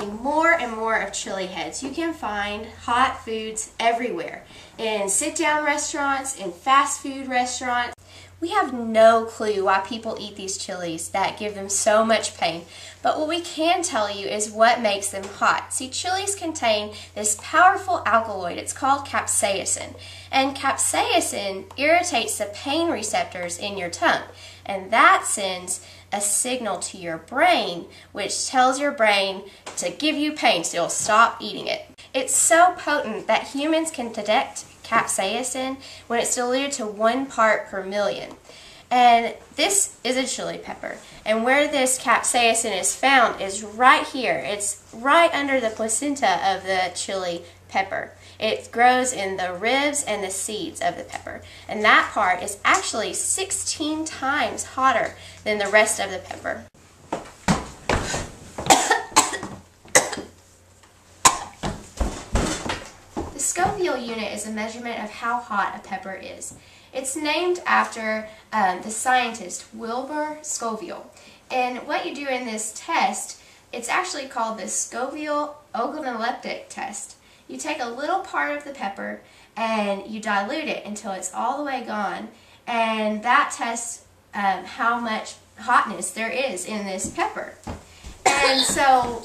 finding more and more of chili heads. You can find hot foods everywhere, in sit-down restaurants, in fast food restaurants. We have no clue why people eat these chilies that give them so much pain, but what we can tell you is what makes them hot. See, chilies contain this powerful alkaloid. It's called capsaicin, and capsaicin irritates the pain receptors in your tongue, and that sends a signal to your brain, which tells your brain to give you pain, so you'll stop eating it. It's so potent that humans can detect capsaicin when it's diluted to 1 part per million. And this is a chili pepper. And where this capsaicin is found is right here. It's right under the placenta of the chili pepper. It grows in the ribs and the seeds of the pepper. And that part is actually 16 times hotter than the rest of the pepper. The Scoville unit is a measurement of how hot a pepper is. It's named after the scientist Wilbur Scoville. And what you do in this test, it's actually called the Scoville organoleptic test. You take a little part of the pepper and you dilute it until it's all the way gone, and that tests how much hotness there is in this pepper. And so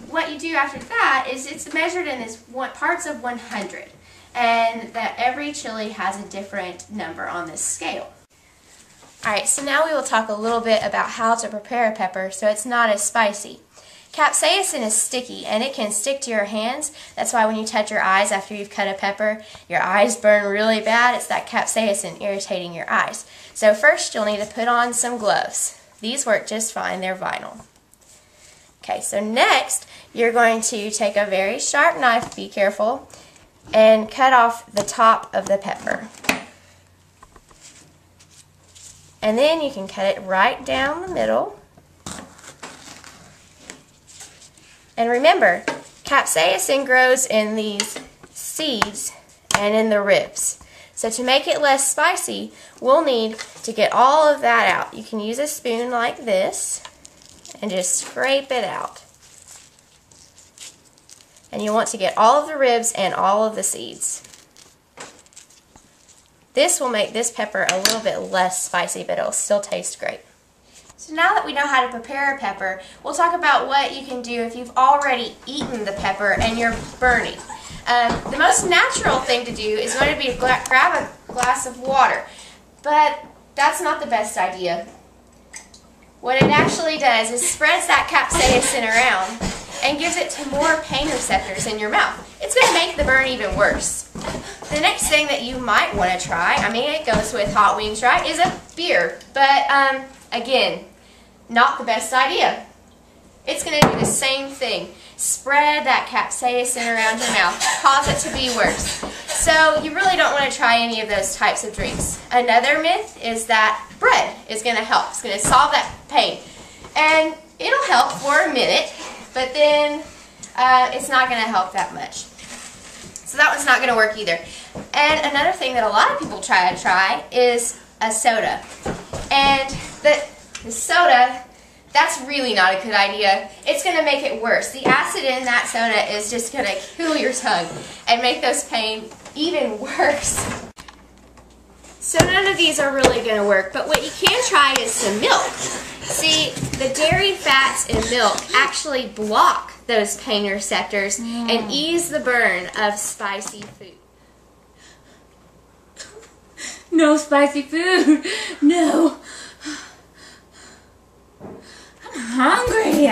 what you do after that is it's measured in this parts of 100, and that every chili has a different number on this scale. Alright, so now we will talk a little bit about how to prepare a pepper so it's not as spicy. Capsaicin is sticky and it can stick to your hands. That's why when you touch your eyes after you've cut a pepper, your eyes burn really bad. It's that capsaicin irritating your eyes. So first you'll need to put on some gloves. These work just fine, they're vinyl. Okay, so next you're going to take a very sharp knife, be careful, and cut off the top of the pepper. And then you can cut it right down the middle. And remember, capsaicin grows in these seeds and in the ribs. So to make it less spicy, we'll need to get all of that out. You can use a spoon like this and just scrape it out. And you want to get all of the ribs and all of the seeds. This will make this pepper a little bit less spicy, but it'll still taste great. So now that we know how to prepare a pepper, we'll talk about what you can do if you've already eaten the pepper and you're burning. The most natural thing to do is going to be to grab a glass of water, but that's not the best idea. What it actually does is spreads that capsaicin around and gives it to more pain receptors in your mouth. It's going to make the burn even worse. The next thing that you might want to try, I mean it goes with hot wings, right, is a beer. But again, not the best idea. It's going to do the same thing. Spread that capsaicin around your mouth, cause it to be worse. So you really don't want to try any of those types of drinks. Another myth is that bread is going to help. It's going to solve that pain. And it'll help for a minute, but then it's not going to help that much. So that one's not going to work either. And another thing that a lot of people try is a soda. And the soda, that's really not a good idea. It's going to make it worse. The acid in that soda is just going to kill your tongue and make those pain even worse. So none of these are really going to work, but what you can try is some milk. See, the dairy fats in milk actually block those pain receptors and ease the burn of spicy food. No spicy food. No. I'm hungry.